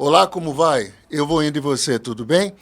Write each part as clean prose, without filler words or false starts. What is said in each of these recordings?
Olá, como vai? Eu vou indo e você, tudo bem?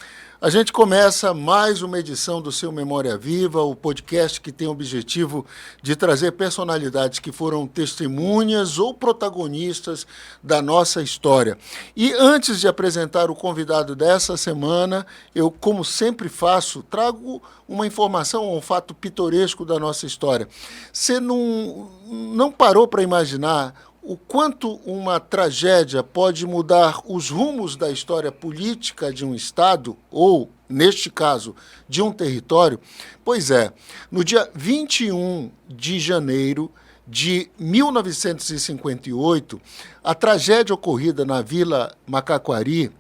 A gente começa mais uma edição do seu Memória Viva, o podcast que tem o objetivo de trazer personalidades que foram testemunhas ou protagonistas da nossa história. E antes de apresentar o convidado dessa semana, eu, como sempre faço, trago uma informação, um fato pitoresco da nossa história. Você não parou para imaginar o quanto uma tragédia pode mudar os rumos da história política de um Estado, ou, neste caso, de um território? Pois é, no dia 21 de janeiro de 1958, a tragédia ocorrida na Vila Macaquari,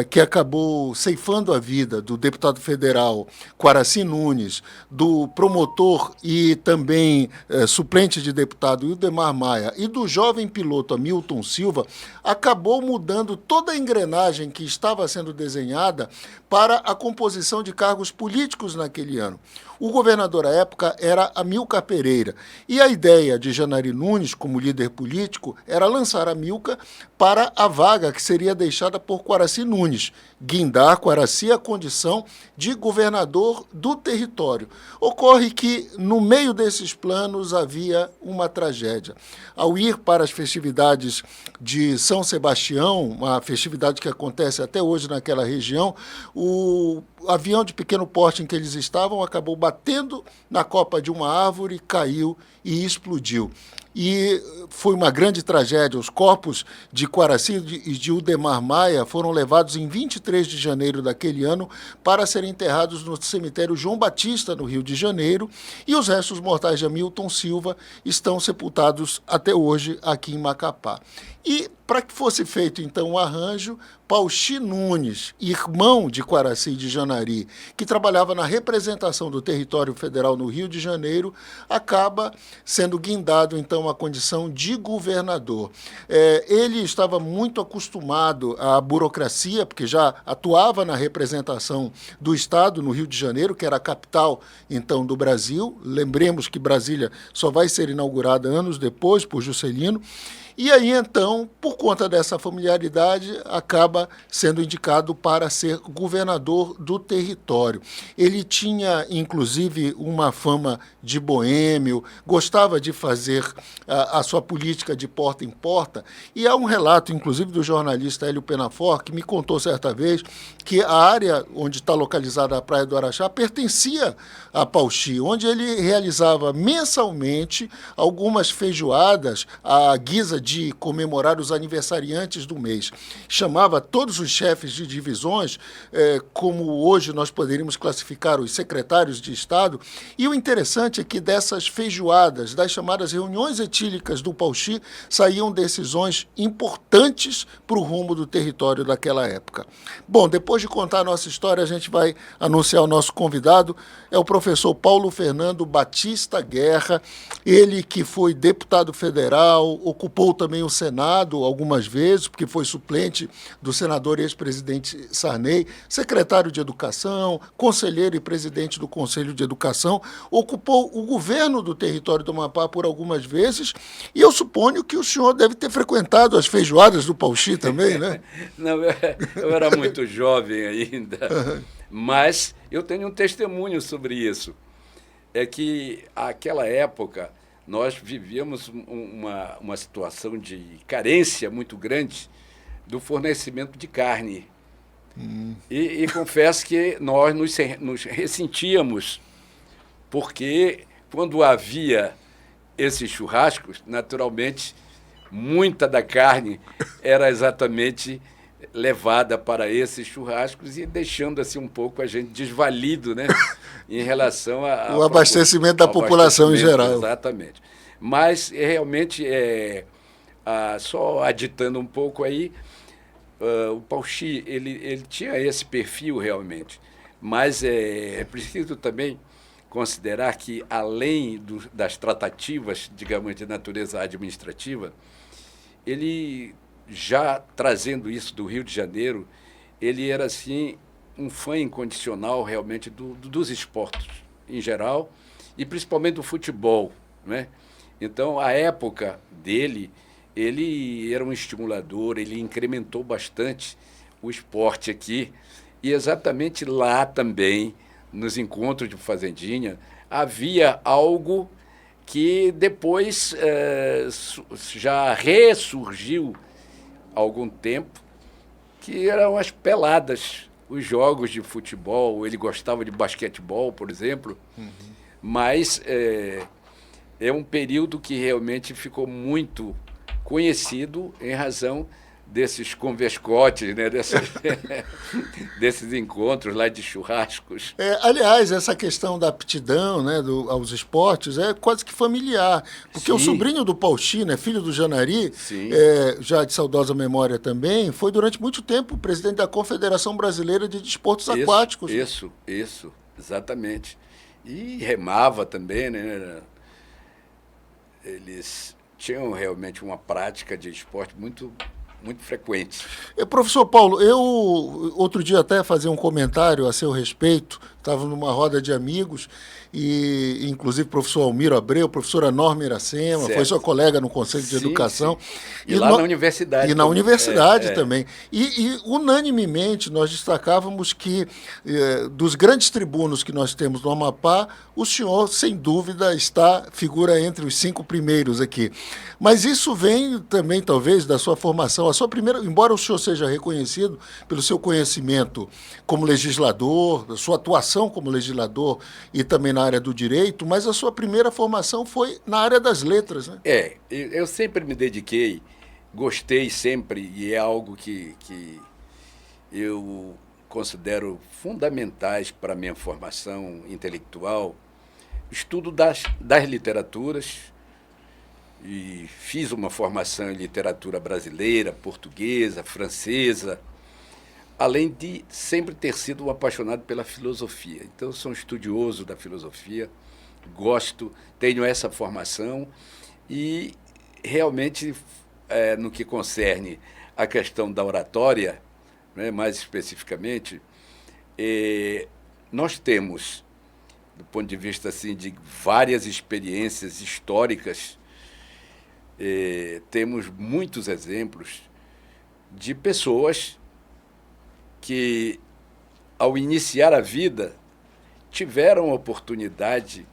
que acabou ceifando a vida do deputado federal Quaraci Nunes, do promotor e também suplente de deputado Ildemar Maia e do jovem piloto Hamilton Silva, acabou mudando toda a engrenagem que estava sendo desenhada para a composição de cargos políticos naquele ano. O governador à época era Amilcar Pereira, e a ideia de Janari Nunes, como líder político, era lançar Amilcar para a vaga que seria deixada por Quaraci Nunes, guindar Quaraci à condição de governador do território. Ocorre que, no meio desses planos, havia uma tragédia. Ao ir para as festividades de São Sebastião, uma festividade que acontece até hoje naquela região, o avião de pequeno porte em que eles estavam acabou batendo na copa de uma árvore, caiu e explodiu. E foi uma grande tragédia. Os corpos de Quaraci e de Ildemar Maia foram levados em 23 de janeiro daquele ano para serem enterrados no cemitério João Batista, no Rio de Janeiro, e os restos mortais de Hamilton Silva estão sepultados até hoje aqui em Macapá. E, para que fosse feito, então, o arranjo, Pauxi Nunes, irmão de Quaraci e de Janari, que trabalhava na representação do território federal no Rio de Janeiro, acaba sendo guindado, então, à condição de governador. Ele estava muito acostumado à burocracia, porque já atuava na representação do Estado no Rio de Janeiro, que era a capital, então, do Brasil. Lembremos que Brasília só vai ser inaugurada anos depois, por Juscelino. E aí, então, por conta dessa familiaridade, acaba sendo indicado para ser governador do território. Ele tinha, inclusive, uma fama de boêmio, gostava de fazer a sua política de porta em porta, e há um relato, inclusive, do jornalista Hélio Penafor, que me contou certa vez que a área onde está localizada a Praia do Araxá pertencia a Pauxi, onde ele realizava mensalmente algumas feijoadas à guisa de comemorar os aniversariantes do mês. Chamava todos os chefes de divisões, como hoje nós poderíamos classificar os secretários de Estado, e o interessante é que dessas feijoadas, das chamadas reuniões etílicas do Pauxi, saíam decisões importantes para o rumo do território daquela época. Bom, depois de contar a nossa história, a gente vai anunciar o nosso convidado, é o professor Paulo Fernando Batista Guerra, ele que foi deputado federal, ocupou também o Senado algumas vezes, porque foi suplente do senador e ex-presidente Sarney, secretário de Educação, conselheiro e presidente do Conselho de Educação, ocupou o governo do território do Amapá por algumas vezes, e eu suponho que o senhor deve ter frequentado as feijoadas do Pauxi também, né? Não, eu era muito jovem ainda, mas eu tenho um testemunho sobre isso. É que, àquela época, nós vivíamos uma situação de carência muito grande do fornecimento de carne. E confesso que nós nos ressentíamos, porque quando havia esses churrascos, naturalmente, muita da carne era exatamente levada para esses churrascos e deixando assim um pouco a gente desvalido, né, em relação o abastecimento da população em geral. Exatamente. Mas realmente, só aditando um pouco aí, o Pauxi, ele tinha esse perfil realmente, mas é preciso também considerar que, além das tratativas, digamos, de natureza administrativa, ele, já trazendo isso do Rio de Janeiro, ele era, assim, um fã incondicional, realmente, dos esportes em geral, e principalmente do futebol, né? Então, a época dele, ele era um estimulador, ele incrementou bastante o esporte aqui. E exatamente lá também, nos encontros de Fazendinha, havia algo que depois já ressurgiu há algum tempo, que eram as peladas, os jogos de futebol. Ele gostava de basquetebol, por exemplo, mas é um período que realmente ficou muito conhecido em razão desses converscotes, né? Desses encontros lá de churrascos. Aliás, essa questão da aptidão, né, aos esportes é quase que familiar, porque o sobrinho do Paul China, filho do Janari, já de saudosa memória também, foi durante muito tempo presidente da Confederação Brasileira de Desportos Aquáticos. Isso, exatamente. E remava também, né? Eles tinham realmente uma prática de esporte muito frequente. Professor Paulo, eu outro dia até fazia um comentário a seu respeito, estava numa roda de amigos, e inclusive o professor Almiro Abreu, professora Norma Iracema, foi sua colega no Conselho de Educação. E lá na universidade. E na universidade também. E unanimemente nós destacávamos que dos grandes tribunos que nós temos no Amapá, o senhor, sem dúvida, figura entre os 5 primeiros aqui. Mas isso vem também, talvez, da sua formação. A sua primeira, embora o senhor seja reconhecido pelo seu conhecimento como legislador, da sua atuação como legislador e também na área do direito, mas a sua primeira formação foi na área das letras, né? Eu sempre me dediquei, gostei sempre, e é algo que eu considero fundamentais para a minha formação intelectual, estudo das literaturas, e fiz uma formação em literatura brasileira, portuguesa, francesa, além de sempre ter sido um apaixonado pela filosofia. Então, eu sou um estudioso da filosofia, gosto, tenho essa formação e, realmente, no que concerne a questão da oratória, né, mais especificamente, nós temos, do ponto de vista assim, de várias experiências históricas, temos muitos exemplos de pessoas que, ao iniciar a vida, tiveram a oportunidade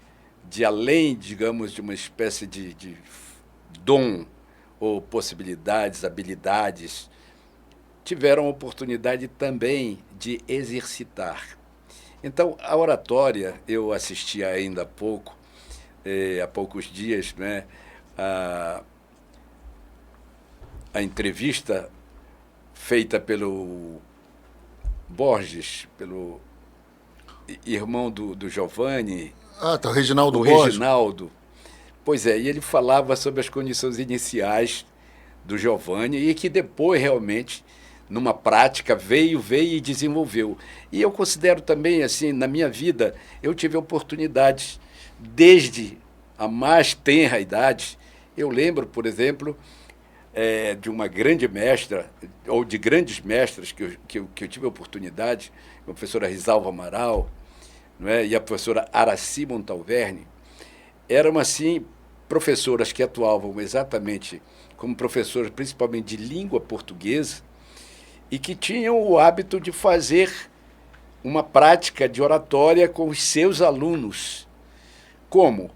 de, além, digamos, de uma espécie de dom ou possibilidades, habilidades, tiveram a oportunidade também de exercitar. Então, a oratória, eu assisti ainda há poucos dias, né, a entrevista feita pelo Borges, pelo irmão do Giovanni. Tá, o Reginaldo Borges. Reginaldo. Pois é, e ele falava sobre as condições iniciais do Giovanni e que depois, realmente, numa prática, veio e desenvolveu. E eu considero também, assim, na minha vida, eu tive oportunidades, desde a mais tenra idade. Eu lembro, por exemplo, de uma grande mestra, ou de grandes mestras que eu tive a oportunidade, a professora Risalva Amaral, não é? E a professora Araci Montalverne, eram, assim, professoras que atuavam exatamente como professoras, principalmente de língua portuguesa, e que tinham o hábito de fazer uma prática de oratória com os seus alunos. Como?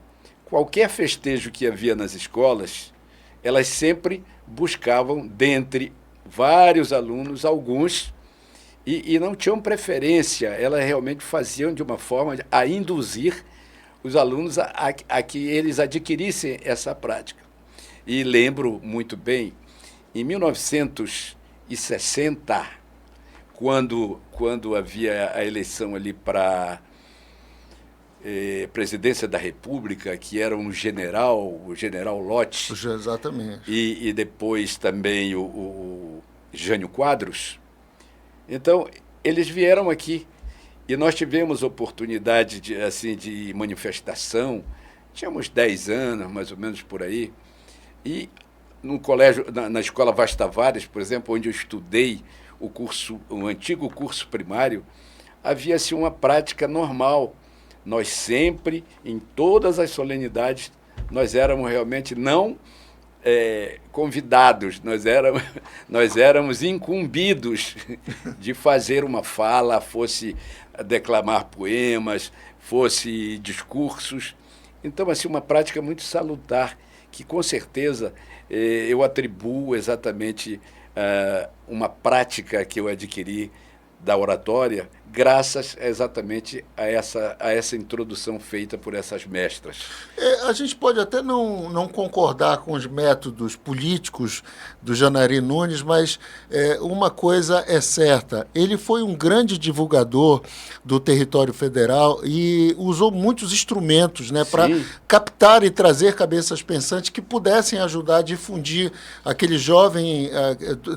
Qualquer festejo que havia nas escolas, elas sempre buscavam, dentre vários alunos, alguns, e não tinham preferência, elas realmente faziam de uma forma a induzir os alunos a que eles adquirissem essa prática. E lembro muito bem, em 1960, quando havia a eleição ali para presidência da República, que era o general Lott. Exatamente. E depois também o Jânio Quadros. Então, eles vieram aqui e nós tivemos oportunidade de manifestação. Tínhamos 10 anos, mais ou menos por aí. E no colégio, na escola Vaz Tavares, por exemplo, onde eu estudei o antigo curso primário, havia-se uma prática normal. Nós sempre, em todas as solenidades, nós éramos realmente não convidados, nós éramos incumbidos de fazer uma fala, fosse declamar poemas, fosse discursos. Então, assim, uma prática muito salutar, que com certeza eu atribuo exatamente uma prática que eu adquiri da oratória, graças exatamente a essa introdução feita por essas mestras. A gente pode até não concordar com os métodos políticos do Janari Nunes, mas uma coisa é certa, ele foi um grande divulgador do território federal e usou muitos instrumentos, né, para captar e trazer cabeças pensantes que pudessem ajudar a difundir aquele jovem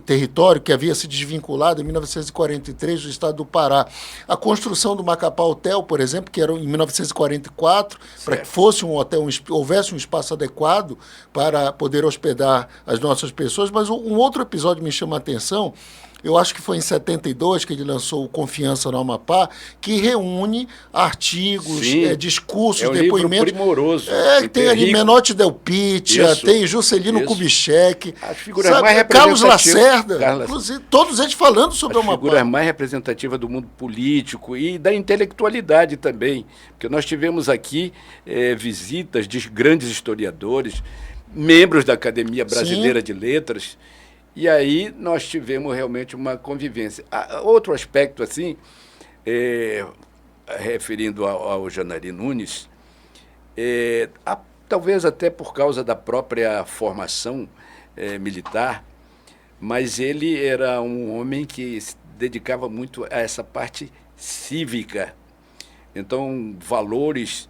território que havia se desvinculado em 1943 do estado do Pará. A construção do Macapá Hotel, por exemplo, que era em 1944, para que fosse um hotel, houvesse um espaço adequado para poder hospedar as nossas pessoas. Mas um outro episódio me chama a atenção. Eu acho que foi em 72 que ele lançou o Confiança no Amapá, que reúne artigos, discursos, depoimentos. Livro primoroso. Tem ali Menotti Del Pitia, tem Juscelino Kubitschek, as figuras mais representativas, Carlos Lacerda, inclusive, todos eles falando sobre o Amapá. As figuras mais representativas do mundo político e da intelectualidade também, porque nós tivemos aqui visitas de grandes historiadores, membros da Academia Brasileira de Letras. E aí nós tivemos realmente uma convivência. Outro aspecto, assim, referindo ao Janari Nunes, talvez até por causa da própria formação militar, mas ele era um homem que se dedicava muito a essa parte cívica. Então, valores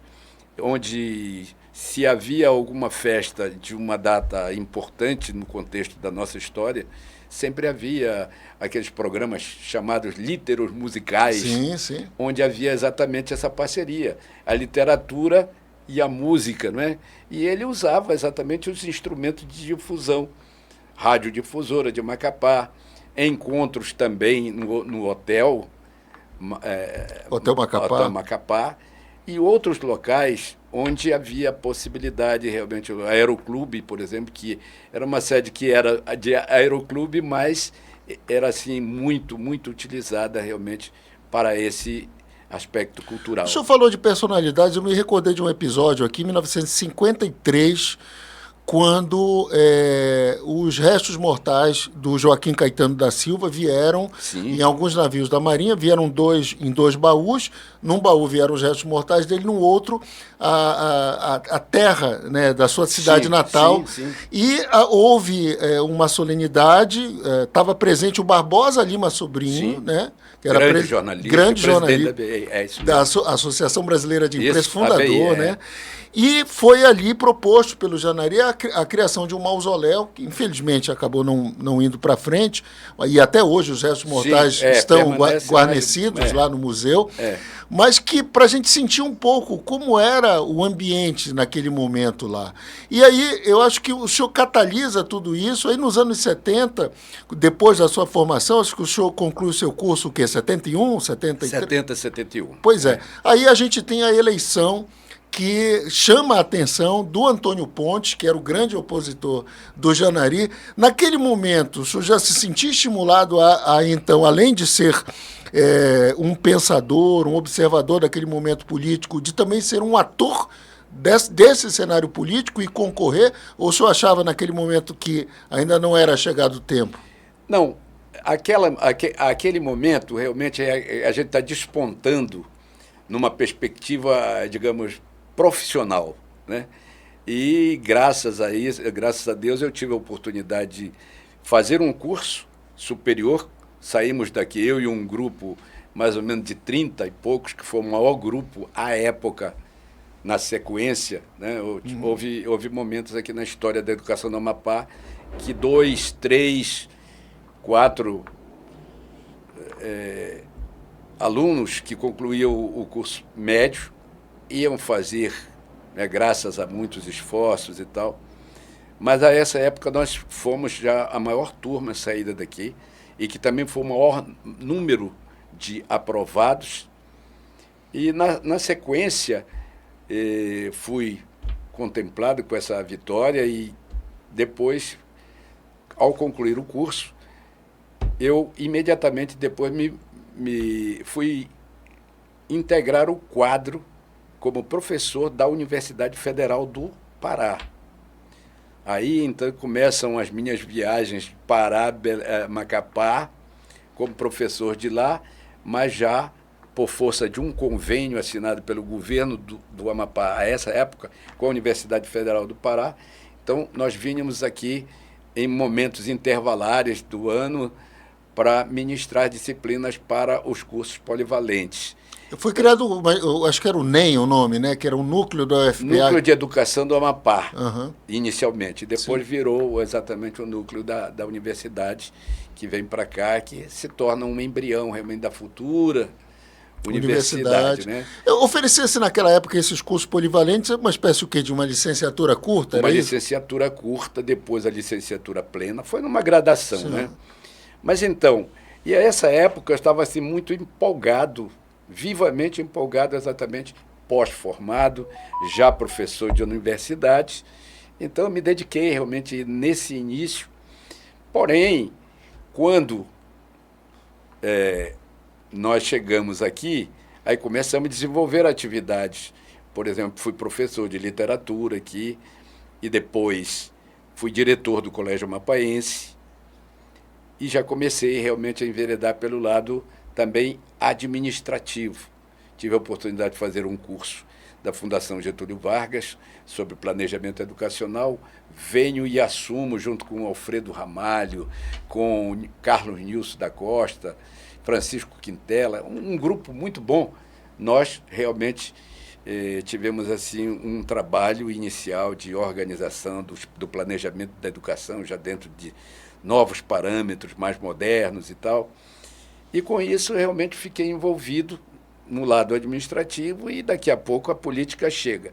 onde, se havia alguma festa de uma data importante no contexto da nossa história, sempre havia aqueles programas chamados líteros musicais, onde havia exatamente essa parceria, a literatura e a música, não é? E ele usava exatamente os instrumentos de difusão, radiodifusora de Macapá, encontros também no Hotel Macapá, e outros locais onde havia possibilidade realmente, o Aeroclube, por exemplo, que era uma sede que era de aeroclube, mas era assim muito utilizada realmente para esse aspecto cultural. O senhor falou de personalidades, eu me recordei de um episódio aqui, em 1953, quando os restos mortais do Joaquim Caetano da Silva vieram em alguns navios da Marinha, vieram em dois baús, num baú vieram os restos mortais dele, no outro a terra, né, da sua cidade natal. E houve uma solenidade, estava presente o Barbosa Lima Sobrinho, né, que era grande jornalista da Associação Brasileira de Imprensa, fundador, né? E foi ali proposto pelo Janari a criação de um mausoléu, que infelizmente acabou não indo para frente, e até hoje os restos mortais estão guarnecidos lá no museu, mas que para a gente sentir um pouco como era o ambiente naquele momento lá. E aí eu acho que o senhor catalisa tudo isso, aí nos anos 70, depois da sua formação, acho que o senhor conclui o seu curso, o quê? 71, 73? 70, 71. Pois é. Aí a gente tem a eleição que chama a atenção do Antônio Pontes, que era o grande opositor do Janari. Naquele momento, o senhor já se sentia estimulado então, além de ser um pensador, um observador daquele momento político, de também ser um ator desse cenário político e concorrer? Ou o senhor achava naquele momento que ainda não era chegado o tempo? Não, aquele momento, realmente, a gente está despontando numa perspectiva, digamos, profissional, né? E graças a isso, graças a Deus, eu tive a oportunidade de fazer um curso superior. Saímos daqui, eu e um grupo mais ou menos de 30 e poucos, que foi o maior grupo à época, na sequência, né? Houve momentos aqui na história da educação do Amapá que 2, 3, 4 alunos que concluíam o curso médio iam fazer, né, graças a muitos esforços e tal, mas a essa época nós fomos já a maior turma saída daqui e que também foi o maior número de aprovados. E na sequência fui contemplado com essa vitória e depois, ao concluir o curso, eu imediatamente depois me fui integrar o quadro como professor da Universidade Federal do Pará. Aí, então, começam as minhas viagens Pará, Macapá, como professor de lá, mas já por força de um convênio assinado pelo governo do Amapá, a essa época, com a Universidade Federal do Pará. Então, nós vínhamos aqui em momentos intervalares do ano para ministrar disciplinas para os cursos polivalentes. Foi criado, acho que era o NEM o nome, né? Que era o núcleo da UFPA. Núcleo de Educação do Amapá, Uhum. inicialmente. Depois Sim. Virou exatamente o núcleo da universidade, que vem para cá, que se torna um embrião realmente da futura universidade, né? Oferecia-se naquela época esses cursos polivalentes, uma espécie o quê? De uma licenciatura curta? Uma era isso? licenciatura curta, depois a licenciatura plena, foi numa gradação, Sim. né? Mas então, e a essa época eu estava assim, muito empolgado, vivamente empolgado, exatamente pós-formado, já professor de universidade. Então eu me dediquei realmente nesse início. Porém, quando nós chegamos aqui, aí começamos a desenvolver atividades. Por exemplo, fui professor de literatura aqui e depois fui diretor do Colégio Amapaense e já comecei realmente a enveredar pelo lado também administrativo. Tive a oportunidade de fazer um curso da Fundação Getúlio Vargas sobre planejamento educacional. Venho e assumo, junto com Alfredo Ramalho, com Carlos Nilson da Costa, Francisco Quintela, um grupo muito bom. Nós realmente tivemos assim um trabalho inicial de organização do planejamento da educação, já dentro de novos parâmetros mais modernos e tal. E com isso realmente fiquei envolvido no lado administrativo e daqui a pouco a política chega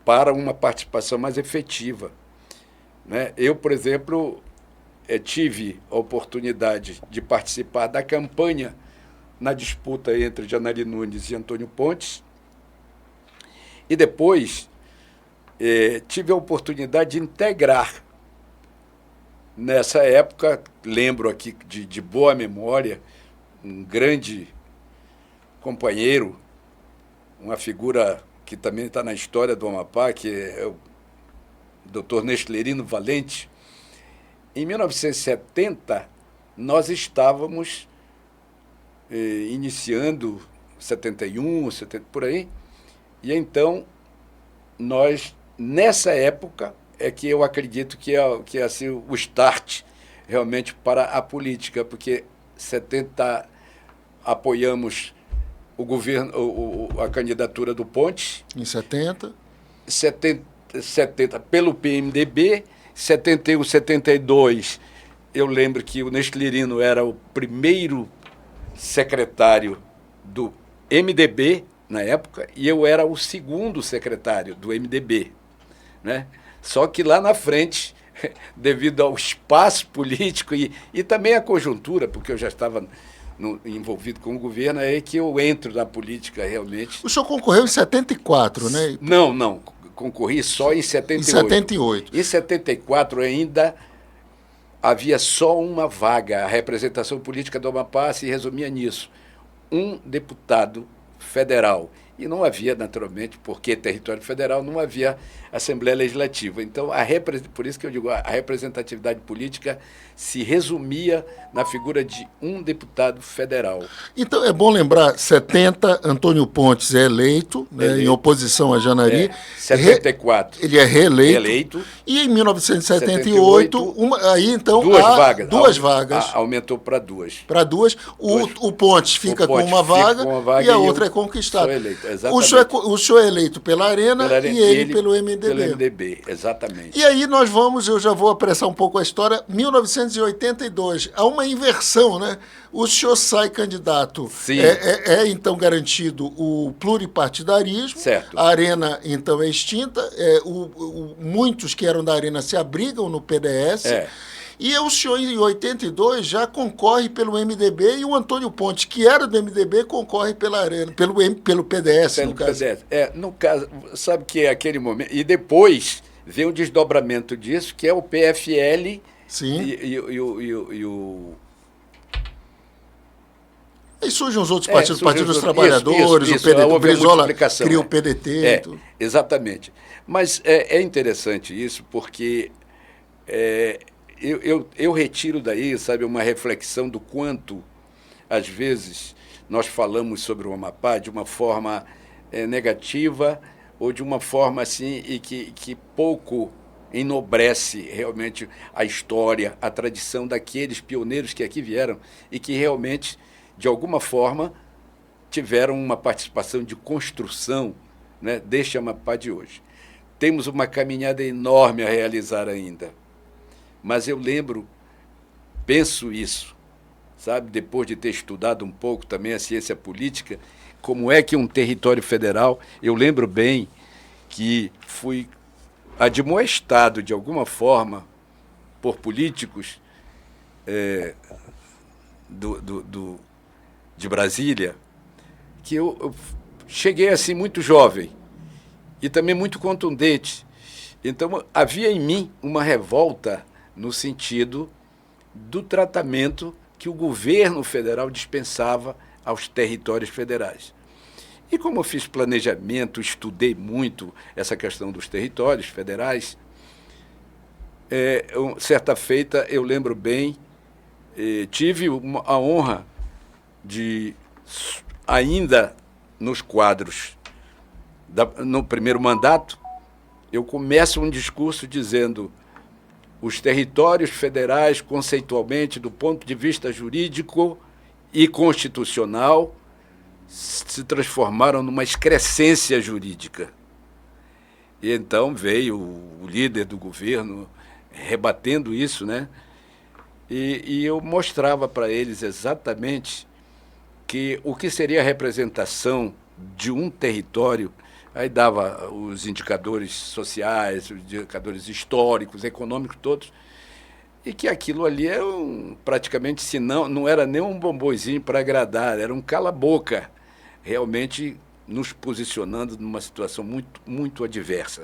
para uma participação mais efetiva, né? Eu, por exemplo, tive a oportunidade de participar da campanha na disputa entre Janari Nunes e Antônio Pontes e depois tive a oportunidade de integrar. Nessa época, lembro aqui de boa memória, um grande companheiro, uma figura que também está na história do Amapá, que é o Dr. Nestlerino Valente. Em 1970, nós estávamos iniciando, 71, 70, por aí, e então nós, nessa época, é que eu acredito que é assim, o start realmente para a política, porque 70 apoiamos o governo, a candidatura do Pontes. Em 70? 70 pelo PMDB, 71, 72, eu lembro que o Nestlerino era o primeiro secretário do MDB na época e eu era o segundo secretário do MDB, né? Só que lá na frente, devido ao espaço político e também à conjuntura, porque eu já estava envolvido com o governo, é que eu entro na política realmente. O senhor concorreu em 74, né? Não, concorri só em 78. Em 78. Em 74 ainda havia só uma vaga. A representação política do Amapá se resumia nisso. Um deputado federal. E não havia, naturalmente, porque território federal, não havia Assembleia Legislativa. Então, por isso que eu digo, a representatividade política se resumia na figura de um deputado federal. Então, é bom lembrar, 70, Antônio Pontes é eleito, né, em oposição a Janari. 74. Ele é reeleito. E em 1978, aí então duas vagas. Aumentou para duas. Para duas. O Pontes fica com uma vaga e a outra é conquistada. O senhor é eleito pela Arena e ele pelo MDB. Pelo MDB, exatamente. E aí eu já vou apressar um pouco a história, 1982, há uma inversão, né? O senhor sai candidato, então garantido o pluripartidarismo, certo. A Arena então é extinta, muitos que eram da Arena se abrigam no PDS, e o senhor, em 82, já concorre pelo MDB e o Antônio Pontes, que era do MDB, concorre pela Arena, pelo PDS, no caso. No caso, sabe que é aquele momento... E depois, vem um desdobramento disso, que é o PFL Sim. e o... Aí surgem os outros partidos, o Partido dos isso, Trabalhadores, isso, o PDT, o houve a Brizola multiplicação, cria o PDT. E tudo. Exatamente. Mas é interessante isso, porque eu retiro daí, sabe, uma reflexão do quanto, às vezes, nós falamos sobre o Amapá de uma forma negativa ou de uma forma assim e que pouco enobrece realmente a história, a tradição daqueles pioneiros que aqui vieram e que realmente, de alguma forma, tiveram uma participação de construção, né, deste Amapá de hoje. Temos uma caminhada enorme a realizar ainda, mas eu penso isso, sabe, depois de ter estudado um pouco também a ciência política, como é que um território federal, eu lembro bem que fui admoestado de alguma forma por políticos de Brasília, que eu cheguei assim muito jovem e também muito contundente. Então havia em mim uma revolta no sentido do tratamento que o governo federal dispensava aos territórios federais. E como eu fiz planejamento, estudei muito essa questão dos territórios federais, certa feita, eu lembro bem, tive a honra de, ainda nos quadros, no primeiro mandato, eu começo um discurso dizendo: os territórios federais, conceitualmente, do ponto de vista jurídico e constitucional, se transformaram numa excrescência jurídica. E então veio o líder do governo rebatendo isso, né? E eu mostrava para eles exatamente que o que seria a representação de um território, aí dava os indicadores sociais, os indicadores históricos, econômicos todos, e que aquilo ali é praticamente, se não era nem um bombonzinho para agradar, era um cala-boca, realmente nos posicionando numa situação muito, muito adversa.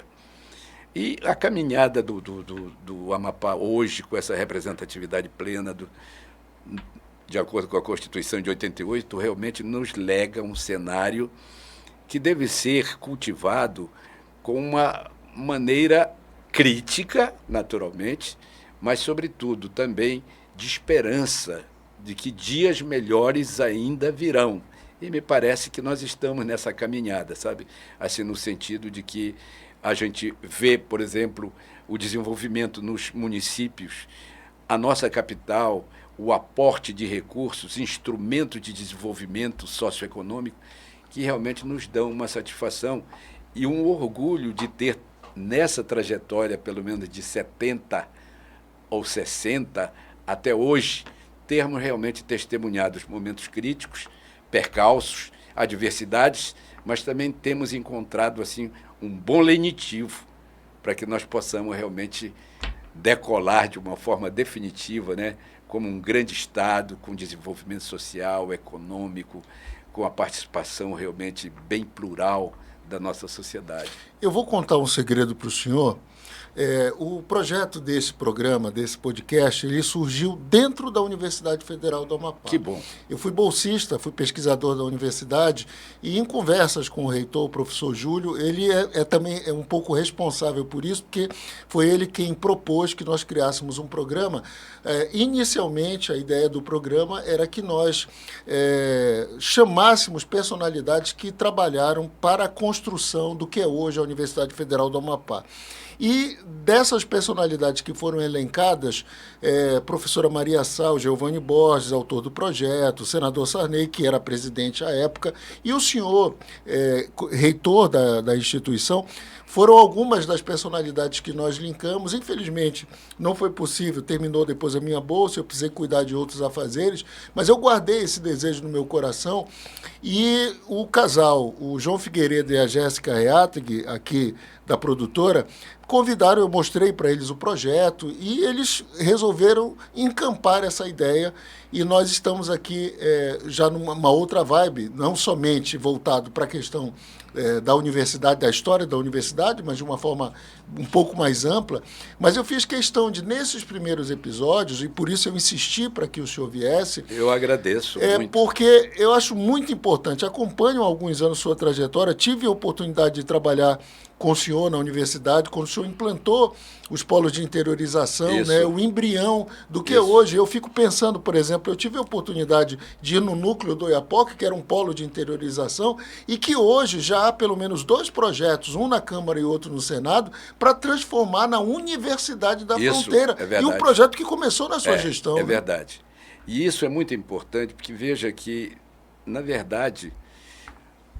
E a caminhada do Amapá hoje, com essa representatividade plena, de acordo com a Constituição de 88, realmente nos lega um cenário que deve ser cultivado com uma maneira crítica, naturalmente, mas, sobretudo, também de esperança de que dias melhores ainda virão. E me parece que nós estamos nessa caminhada, sabe? Assim, no sentido de que a gente vê, por exemplo, o desenvolvimento nos municípios, a nossa capital, o aporte de recursos, instrumentos de desenvolvimento socioeconômico, que realmente nos dão uma satisfação e um orgulho de ter, nessa trajetória, pelo menos de 70 ou 60 até hoje, termos realmente testemunhado os momentos críticos, percalços, adversidades, mas também temos encontrado assim um bom lenitivo para que nós possamos realmente decolar de uma forma definitiva, né, como um grande Estado com desenvolvimento social, econômico, com a participação realmente bem plural da nossa sociedade. Eu vou contar um segredo para o senhor. O projeto desse programa, desse podcast, ele surgiu dentro da Universidade Federal do Amapá. Que bom. Eu fui bolsista, fui pesquisador da universidade e em conversas com o reitor, o professor Júlio, ele também um pouco responsável por isso, porque foi ele quem propôs que nós criássemos um programa. Inicialmente, a ideia do programa era que nós chamássemos personalidades que trabalharam para a construção do que é hoje a Universidade Federal do Amapá. E dessas personalidades que foram elencadas, professora Maria Sal, Giovanni Borges, autor do projeto, o senador Sarney, que era presidente à época, e o senhor, reitor da instituição, foram algumas das personalidades que nós linkamos. Infelizmente, não foi possível, terminou depois a minha bolsa, eu precisei cuidar de outros afazeres, mas eu guardei esse desejo no meu coração. E o casal, o João Figueiredo e a Jéssica Reateg, aqui da produtora, convidaram, eu mostrei para eles o projeto e eles resolveram encampar essa ideia e nós estamos aqui já numa outra vibe, não somente voltado para a questão da universidade, da história da universidade, mas de uma forma um pouco mais ampla. Mas eu fiz questão de, nesses primeiros episódios, e por isso eu insisti para que o senhor viesse. Eu agradeço muito. Porque eu acho muito importante, acompanho há alguns anos sua trajetória, tive a oportunidade de trabalhar com o senhor na universidade, quando o senhor implantou os polos de interiorização, né, o embrião do que hoje. Eu fico pensando, por exemplo, eu tive a oportunidade de ir no núcleo do Oiapoque, que era um polo de interiorização, e que hoje já há pelo menos 2 projetos, um na Câmara e outro no Senado, para transformar na Universidade da Fronteira. É verdade. E um projeto que começou na sua gestão. É verdade. E isso é muito importante, porque veja que, na verdade,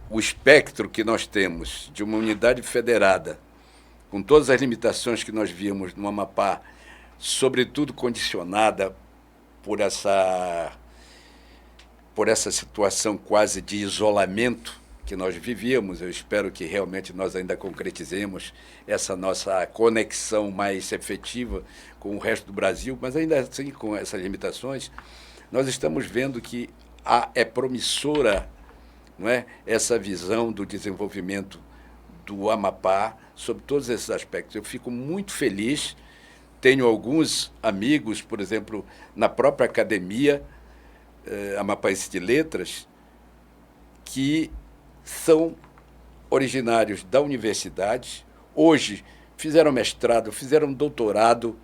o espectro que nós temos de uma unidade federada, com todas as limitações que nós víamos no Amapá, sobretudo condicionada por essa situação quase de isolamento que nós vivíamos. Eu espero que realmente nós ainda concretizemos essa nossa conexão mais efetiva com o resto do Brasil, mas ainda assim, com essas limitações, nós estamos vendo que é promissora, não é, essa visão do desenvolvimento do Amapá sobre todos esses aspectos. Eu fico muito feliz, tenho alguns amigos, por exemplo, na própria academia Amapaense de Letras, que são originários da universidade, hoje fizeram mestrado, fizeram doutorado,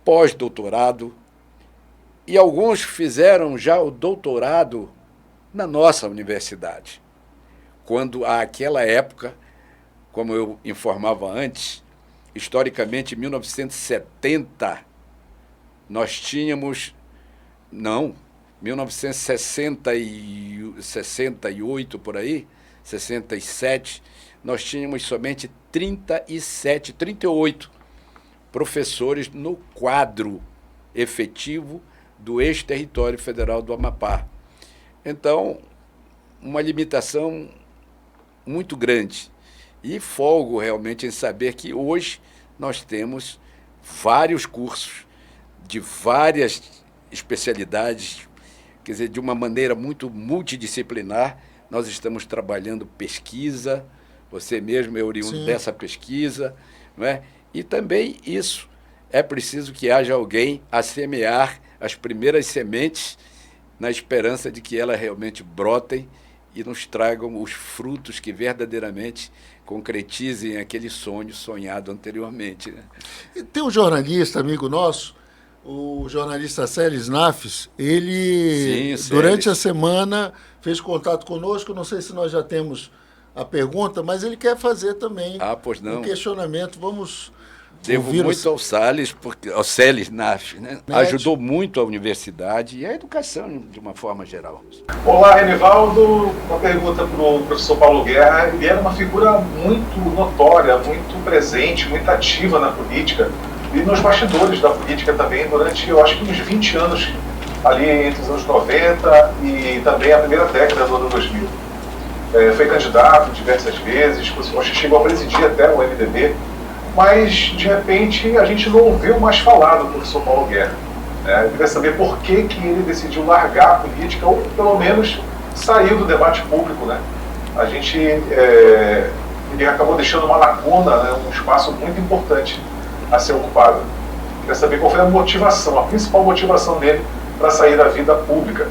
pós-doutorado, e alguns fizeram já o doutorado na nossa universidade. Quando, àquela época, como eu informava antes, historicamente, em 1970, nós tínhamos... Não, 1968, por aí, 67, nós tínhamos somente 38 professores no quadro efetivo do ex-território federal do Amapá. Então, uma limitação muito grande. E folgo realmente em saber que hoje nós temos vários cursos de várias especialidades, quer dizer, de uma maneira muito multidisciplinar. Nós estamos trabalhando pesquisa, você mesmo é oriundo dessa pesquisa, não é? E também isso, é preciso que haja alguém a semear as primeiras sementes na esperança de que elas realmente brotem e nos tragam os frutos que verdadeiramente concretizem aquele sonho sonhado anteriormente, né? E tem um jornalista, amigo nosso, o jornalista Célis Nafis, ele, durante a semana, fez contato conosco, não sei se nós já temos a pergunta, mas ele quer fazer também um questionamento. Vamos Devo muito ao Célis Nafis, né? Ajudou muito a universidade e a educação de uma forma geral. Olá, Renivaldo. Uma pergunta para o professor Paulo Guerra. Ele era uma figura muito notória, muito presente, muito ativa na política e nos bastidores da política também durante, eu acho que uns 20 anos, ali entre os anos 90 e também a primeira década do ano 2000. Foi candidato diversas vezes, chegou a presidir até o MDB, mas, de repente, a gente não ouviu mais falar do professor Paulo Guerra. Eu queria saber por que ele decidiu largar a política, ou pelo menos saiu do debate público, né? Ele acabou deixando uma lacuna, né, um espaço muito importante a ser ocupado. Queria saber qual foi a motivação, a principal motivação dele para sair da vida pública.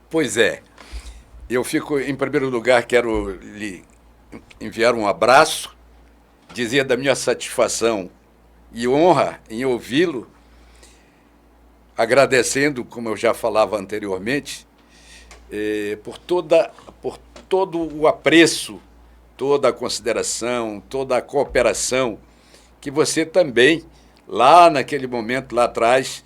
Pois é. Eu fico, em primeiro lugar, quero lhe enviar um abraço, dizer da minha satisfação e honra em ouvi-lo, agradecendo, como eu já falava anteriormente, por todo o apreço, toda a consideração, toda a cooperação que você também, lá naquele momento, lá atrás,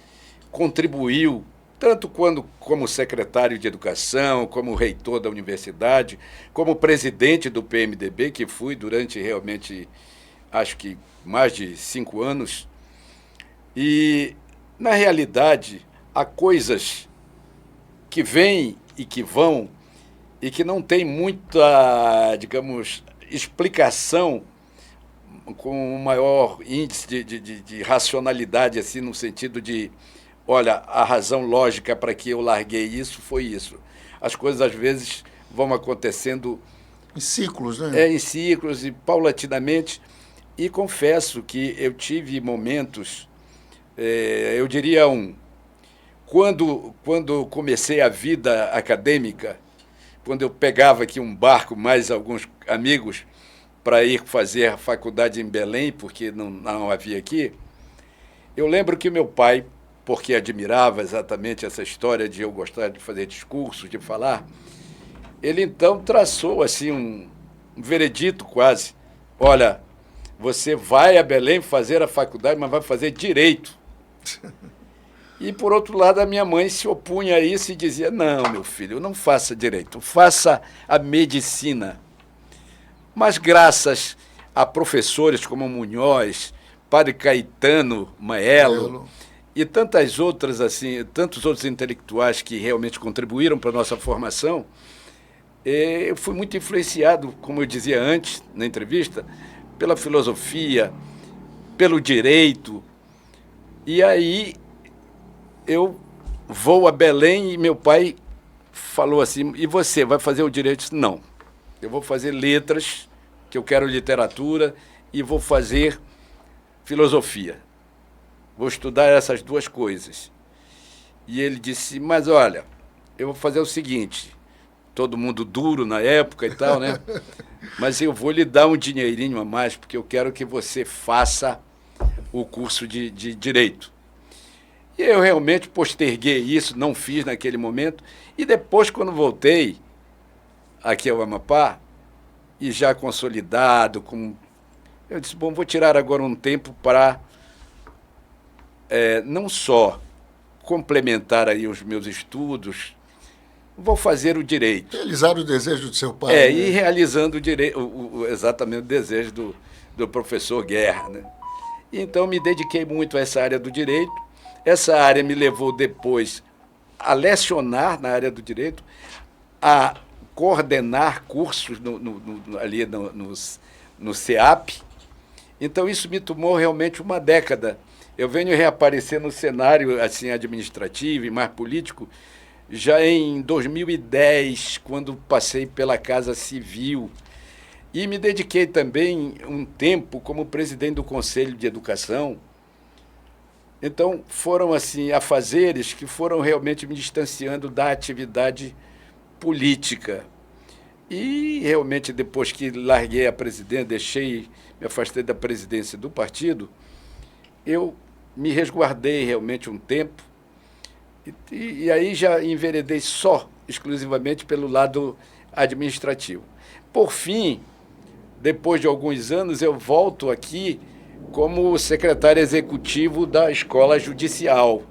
contribuiu, tanto como secretário de Educação, como reitor da universidade, como presidente do PMDB, que fui durante realmente, acho que mais de 5 anos. E, na realidade, há coisas que vêm e que vão e que não tem muita, digamos, explicação com um maior índice de racionalidade, assim, no sentido de, olha, a razão lógica para que eu larguei isso foi isso. As coisas, às vezes, vão acontecendo... Em ciclos, né? Em ciclos e paulatinamente. E confesso que eu tive momentos, eu diria quando comecei a vida acadêmica, quando eu pegava aqui um barco, mais alguns amigos, para ir fazer a faculdade em Belém, porque não havia aqui, eu lembro que meu pai, porque admirava exatamente essa história de eu gostar de fazer discursos, de falar, ele então traçou assim um veredito quase. Olha, você vai a Belém fazer a faculdade, mas vai fazer direito. E, por outro lado, a minha mãe se opunha a isso e dizia, não, meu filho, não faça direito, faça a medicina. Mas graças a professores como Munhoz, Padre Caetano Maelo e tantas outras, assim, tantos outros intelectuais que realmente contribuíram para a nossa formação, eu fui muito influenciado, como eu dizia antes na entrevista, pela filosofia, pelo direito. E aí eu vou a Belém e meu pai falou assim, e você vai fazer o direito? Eu disse, não, eu vou fazer letras, que eu quero literatura, e vou fazer filosofia. Vou estudar essas duas coisas. E ele disse, mas olha, eu vou fazer o seguinte, todo mundo duro na época e tal, né? Mas eu vou lhe dar um dinheirinho a mais, porque eu quero que você faça o curso de Direito. E eu realmente posterguei isso, não fiz naquele momento. E depois, quando voltei aqui ao Amapá, e já consolidado, eu disse, bom, vou tirar agora um tempo para não só complementar aí os meus estudos, vou fazer o direito. Realizar o desejo do seu pai. Né? E realizando exatamente o desejo do professor Guerra. Né? Então, me dediquei muito a essa área do direito. Essa área me levou depois a lecionar na área do direito, a coordenar cursos ali no CEAP. Então, isso me tomou realmente uma década. Eu venho reaparecer no cenário assim, administrativo e mais político já em 2010, quando passei pela Casa Civil. E me dediquei também um tempo como presidente do Conselho de Educação. Então, foram assim afazeres que foram realmente me distanciando da atividade política. E realmente, depois que larguei a presidência, me afastei da presidência do partido, eu me resguardei realmente um tempo, e aí já enveredei exclusivamente pelo lado administrativo. Por fim, depois de alguns anos, eu volto aqui como secretário executivo da Escola Judicial.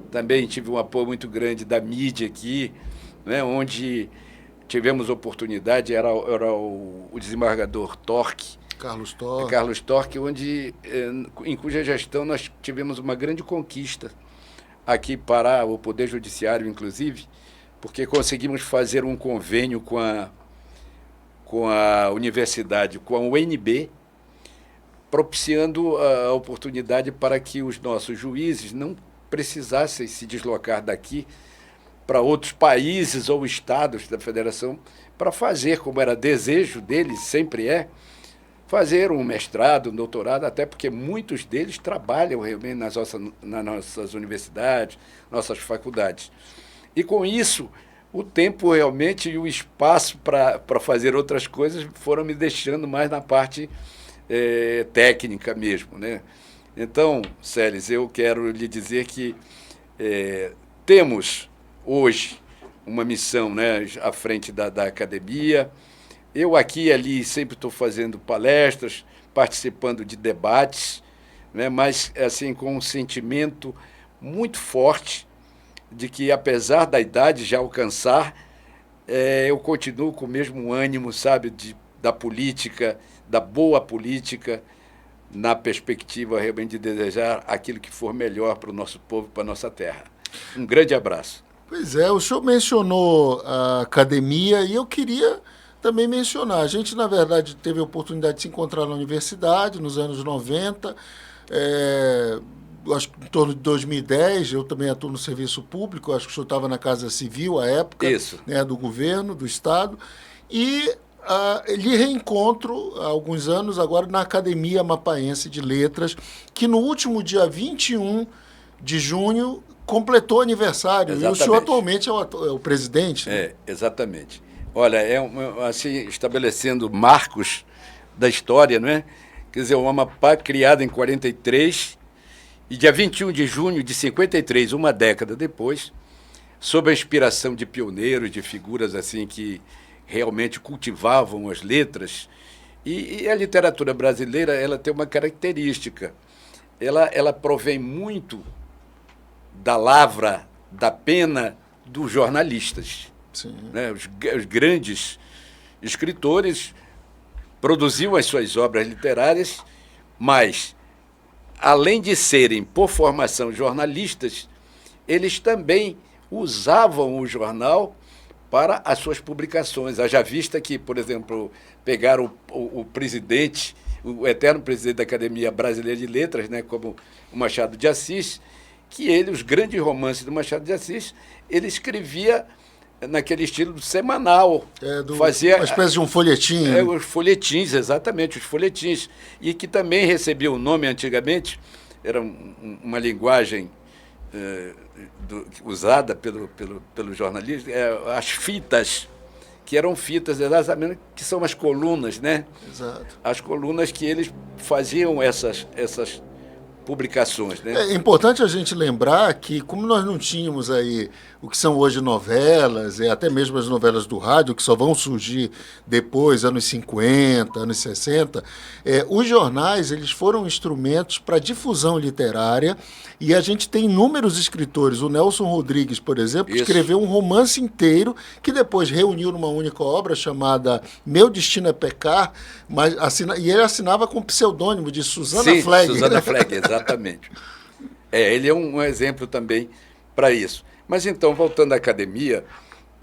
Também tive um apoio muito grande da mídia aqui, né, onde tivemos oportunidade, era o desembargador Torque, Carlos Torque, em cuja gestão nós tivemos uma grande conquista aqui para o Poder Judiciário, inclusive, porque conseguimos fazer um convênio com a universidade, com a UNB, propiciando a oportunidade para que os nossos juízes não precisassem se deslocar daqui para outros países ou estados da federação para fazer, como era desejo deles, sempre fazer um mestrado, um doutorado, até porque muitos deles trabalham realmente nas nossas universidades, nossas faculdades. E com isso, o tempo realmente e o espaço para fazer outras coisas foram me deixando mais na parte técnica mesmo, né? Então, Celes, eu quero lhe dizer que temos hoje uma missão, né, à frente da academia. Eu aqui e ali sempre estou fazendo palestras, participando de debates, né, mas assim, com um sentimento muito forte de que, apesar da idade já alcançar, eu continuo com o mesmo ânimo, sabe, da política, da boa política, na perspectiva realmente de desejar aquilo que for melhor para o nosso povo, para a nossa terra. Um grande abraço. Pois é, o senhor mencionou a academia e eu queria também mencionar. A gente, na verdade, teve a oportunidade de se encontrar na universidade nos anos 90, acho que em torno de 2010, eu também atuo no serviço público, acho que o senhor estava na Casa Civil à época, Isso. né, do governo, do Estado, e lhe reencontro há alguns anos agora na Academia Amapaense de Letras, que no último dia 21 de junho completou aniversário. Exatamente. E o senhor atualmente é o presidente. Né? Exatamente. Olha, assim, estabelecendo marcos da história, não é? Quer dizer, o Amapá, criado em 43, e dia 21 de junho de 53, uma década depois, sob a inspiração de pioneiros, de figuras assim que realmente cultivavam as letras. E a literatura brasileira, ela tem uma característica. Ela provém muito da lavra, da pena dos jornalistas. Sim. Né? Os grandes escritores produziam as suas obras literárias, mas, além de serem, por formação, jornalistas, eles também usavam o jornal para as suas publicações. Haja vista que, por exemplo, pegaram o presidente, o eterno presidente da Academia Brasileira de Letras, né, como o Machado de Assis, que os grandes romances do Machado de Assis, ele escrevia naquele estilo semanal. Fazia uma espécie de um folhetim. Os folhetins, exatamente, os folhetins. E que também recebia o nome antigamente, era uma linguagem usada pelo jornalismo, as fitas, que eram fitas exatamente, que são as colunas, né? Exato. As colunas que eles faziam essas publicações, né? É importante a gente lembrar que, como nós não tínhamos aí o que são hoje novelas, até mesmo as novelas do rádio, que só vão surgir depois, anos 50, anos 60, os jornais eles foram instrumentos para difusão literária, e a gente tem inúmeros escritores. O Nelson Rodrigues, por exemplo, escreveu um romance inteiro que depois reuniu numa única obra chamada Meu Destino é Pecar, e ele assinava com o pseudônimo de Susana Flegg. Susana Flegg, exatamente. Ele é um exemplo também para isso. Mas então, voltando à academia,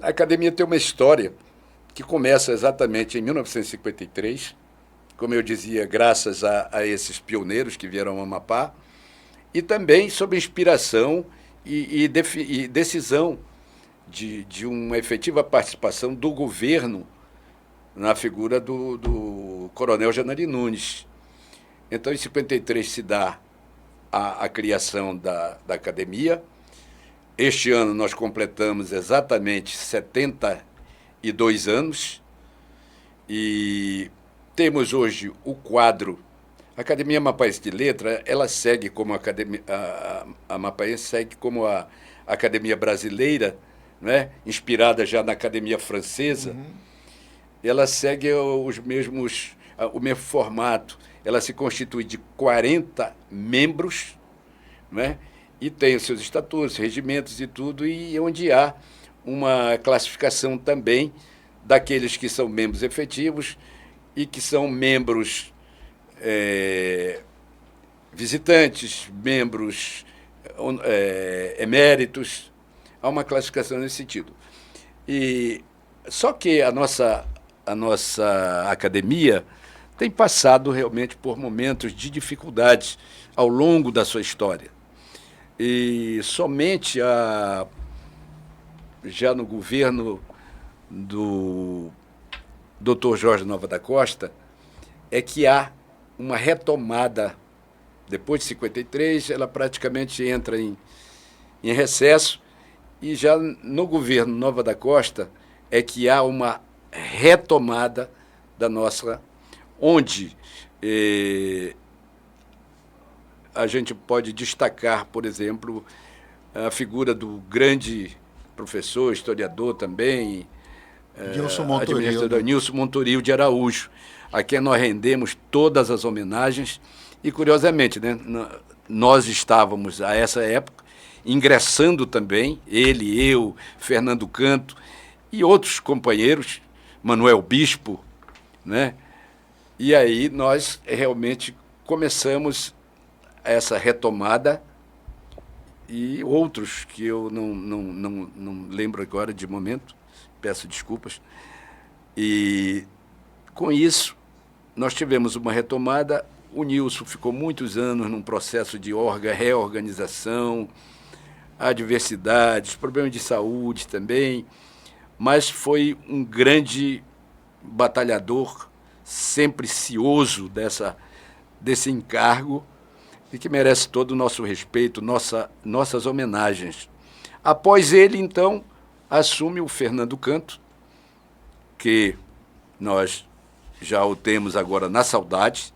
a academia tem uma história que começa exatamente em 1953, como eu dizia, graças a esses pioneiros que vieram ao Amapá, e também sob inspiração e decisão de uma efetiva participação do governo na figura do Coronel Janari Nunes. Então, em 53 se dá a criação da academia. Este ano nós completamos exatamente 72 anos e temos hoje o quadro. A Academia Amapaense de Letras, ela segue como a Amapaense segue como a Academia Brasileira, né? Inspirada já na Academia Francesa. Uhum. Ela segue o mesmo formato. Ela se constitui de 40 membros, né? E tem os seus estatutos, regimentos e tudo, e onde há uma classificação também daqueles que são membros efetivos e que são membros visitantes, membros eméritos. Há uma classificação nesse sentido. Só que a nossa academia tem passado realmente por momentos de dificuldades ao longo da sua história. E somente já no governo do Dr. Jorge Nova da Costa é que há uma retomada. Depois de 53, ela praticamente entra em recesso, e já no governo Nova da Costa é que há uma retomada da nossa, onde a gente pode destacar, por exemplo, a figura do grande professor, historiador também, administrador Nilson Montoril de Araújo, a quem nós rendemos todas as homenagens. E, curiosamente, né, nós estávamos, a essa época, ingressando também, ele, eu, Fernando Canto e outros companheiros, Manuel Bispo, né? E aí nós realmente começamos essa retomada, e outros que eu não lembro agora de momento, peço desculpas, E, com isso, nós tivemos uma retomada. O Nilson ficou muitos anos num processo de reorganização, adversidades, problemas de saúde também, mas foi um grande batalhador, sempre cioso desse encargo, e que merece todo o nosso respeito, nossas homenagens. Após ele, então, assume o Fernando Canto, que nós já o temos agora na saudade,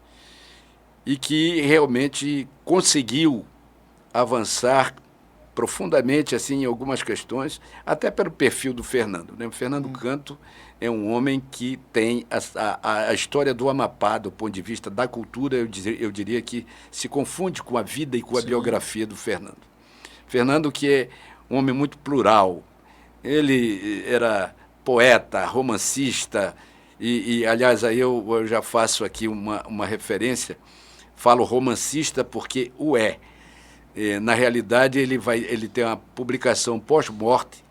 e que realmente conseguiu avançar profundamente assim, em algumas questões, até pelo perfil do Fernando, né? O Fernando Canto é um homem que tem a história do Amapá, do ponto de vista da cultura, eu diria que se confunde com a vida e com a biografia do Fernando. Fernando, que é um homem muito plural, ele era poeta, romancista, aliás, aí eu já faço aqui uma referência, falo romancista porque o é. Na realidade, ele tem uma publicação pós-morte,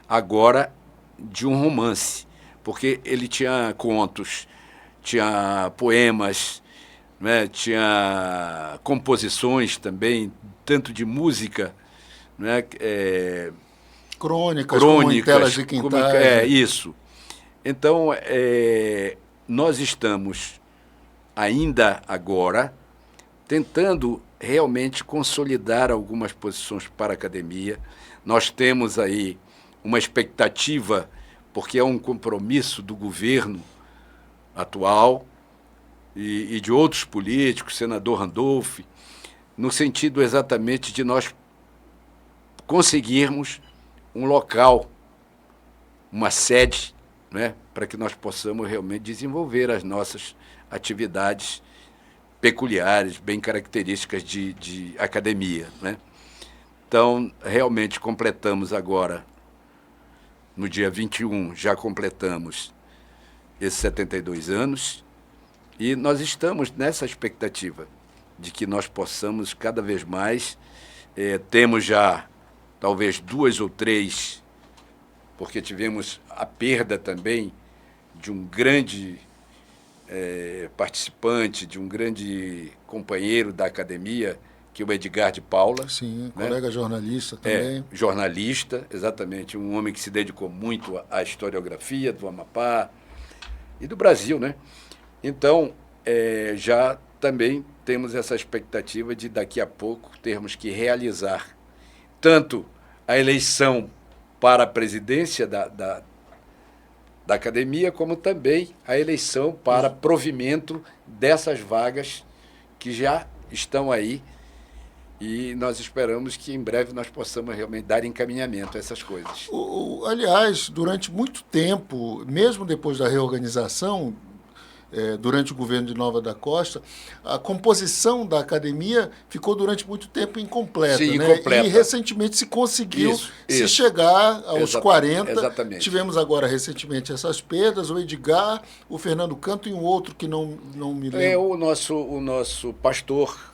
agora, de um romance, porque ele tinha contos, tinha poemas, né, tinha composições também, tanto de música, né, crônicas, como em Telas de Quintais. Isso. Então, nós estamos ainda agora tentando realmente consolidar algumas posições para a academia. Nós temos aí uma expectativa, porque é um compromisso do governo atual e de outros políticos, senador Randolph, no sentido exatamente de nós conseguirmos um local, uma sede, né, para que nós possamos realmente desenvolver as nossas atividades peculiares, bem características de academia, né? Então, realmente completamos agora, no dia 21, já completamos esses 72 anos, e nós estamos nessa expectativa de que nós possamos cada vez mais, temos já talvez 2 ou 3, porque tivemos a perda também de um grande participante, de um grande companheiro da academia, que é o Edgar de Paula. Sim, né? Colega jornalista também. Jornalista, exatamente, um homem que se dedicou muito à historiografia do Amapá e do Brasil, né? Então, já também temos essa expectativa de daqui a pouco termos que realizar tanto a eleição para a presidência da academia, como também a eleição para provimento dessas vagas que já estão aí, e nós esperamos que em breve nós possamos realmente dar encaminhamento a essas coisas. Aliás, durante muito tempo, mesmo depois da reorganização, durante o governo de Nova da Costa, a composição da academia ficou durante muito tempo incompleta. Sim, né? incompleta. E recentemente se conseguiu isso. chegar aos 40. Exatamente. Tivemos agora recentemente essas perdas, o Edgar, o Fernando Canto e um outro que não me lembro. O nosso pastor.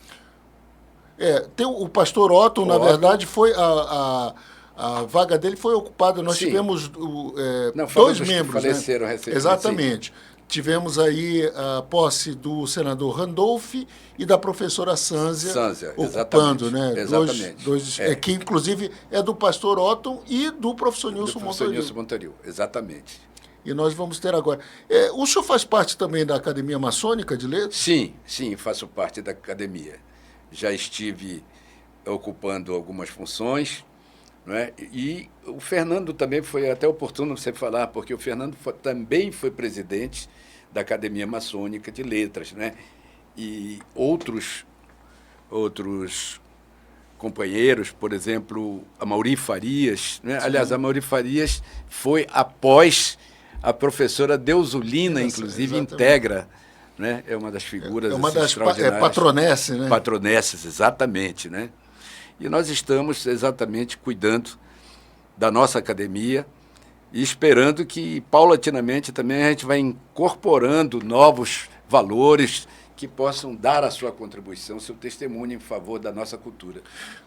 Tem o pastor Otton, na verdade, foi a vaga dele foi ocupada. Nós tivemos 2 membros. Que faleceram, né? Recentemente. Exatamente. Tivemos aí a posse do senador Randolph e da professora Sânzia ocupando, né? Exatamente. Dois, que inclusive é do pastor Otton e do professor Nilson Montoril, exatamente. E nós vamos ter agora. O senhor faz parte também da Academia Maçônica de Letras? Sim, faço parte da academia. Já estive ocupando algumas funções, não é? E o Fernando também foi até oportuno você falar, porque o Fernando também foi presidente da Academia Maçônica de Letras, né? E outros companheiros, por exemplo, a Mauri Farias, né? Aliás, a Mauri Farias foi após a professora Deusulina, inclusive, exatamente. Integra, né? É uma das figuras uma das patronesses, né? Patronesses, exatamente, né? E nós estamos exatamente cuidando da nossa academia e esperando que, paulatinamente, também a gente vai incorporando novos valores que possam dar a sua contribuição, seu testemunho em favor da nossa cultura.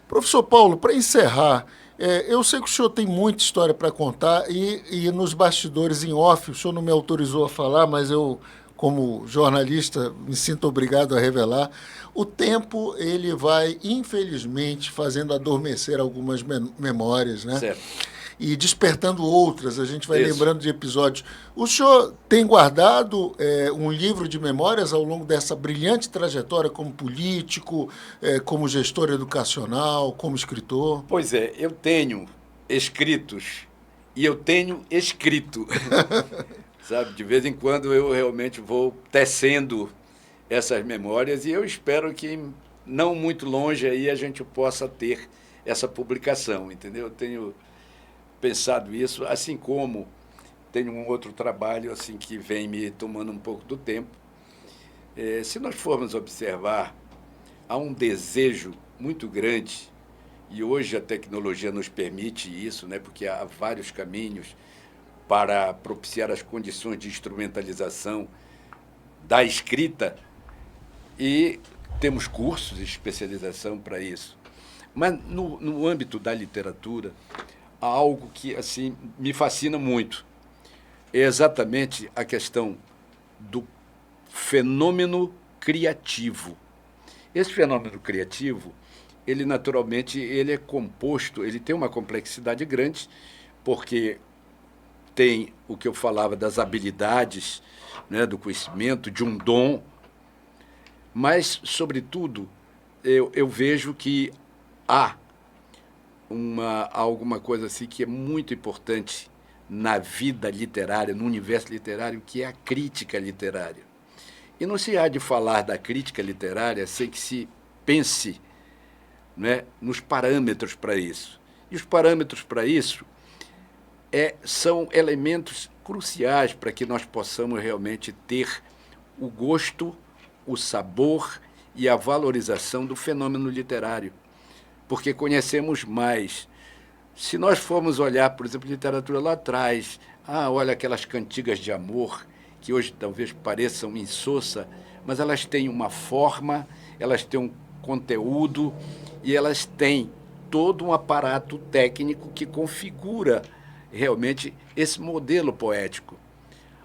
Professor Paulo, para encerrar, Eu sei que o senhor tem muita história para contar e nos bastidores em off, o senhor não me autorizou a falar, mas eu, como jornalista, me sinto obrigado a revelar. O tempo, ele vai, infelizmente, fazendo adormecer algumas memórias, né? Certo. E despertando outras, a gente vai Isso. lembrando de episódios. O senhor tem guardado um livro de memórias ao longo dessa brilhante trajetória como político, como gestor educacional, como escritor? Pois é, eu tenho escritos e eu tenho escrito. Sabe, de vez em quando eu realmente vou tecendo essas memórias e eu espero que não muito longe aí a gente possa ter essa publicação, entendeu? Eu tenho pensado isso, assim como tenho um outro trabalho assim que vem me tomando um pouco do tempo. Se nós formos observar, há um desejo muito grande, e hoje a tecnologia nos permite isso, né, porque há vários caminhos para propiciar as condições de instrumentalização da escrita, e temos cursos de especialização para isso. Mas no âmbito da literatura, há algo que assim me fascina muito. É exatamente a questão do fenômeno criativo. Esse fenômeno criativo, ele naturalmente ele é composto, ele tem uma complexidade grande, porque tem o que eu falava das habilidades, né, do conhecimento, de um dom, mas, sobretudo, eu vejo que há alguma coisa assim que é muito importante na vida literária, no universo literário, que é a crítica literária. E não se há de falar da crítica literária sem que se pense, né, nos parâmetros para isso. E os parâmetros para isso são elementos cruciais para que nós possamos realmente ter o gosto, o sabor e a valorização do fenômeno literário, porque conhecemos mais. Se nós formos olhar, por exemplo, literatura lá atrás, olha aquelas cantigas de amor, que hoje talvez pareçam insossa, mas elas têm uma forma, elas têm um conteúdo e elas têm todo um aparato técnico que configura realmente esse modelo poético.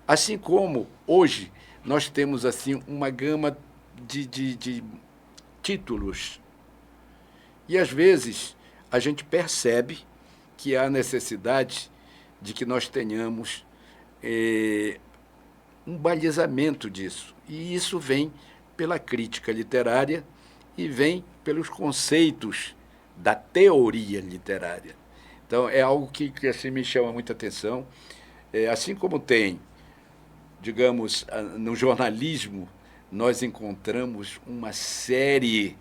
Assim como hoje nós temos assim uma gama de títulos e às vezes a gente percebe que há necessidade de que nós tenhamos um balizamento disso. E isso vem pela crítica literária e vem pelos conceitos da teoria literária. Então, é algo que assim, me chama muita atenção. Assim como tem, digamos, no jornalismo, nós encontramos uma série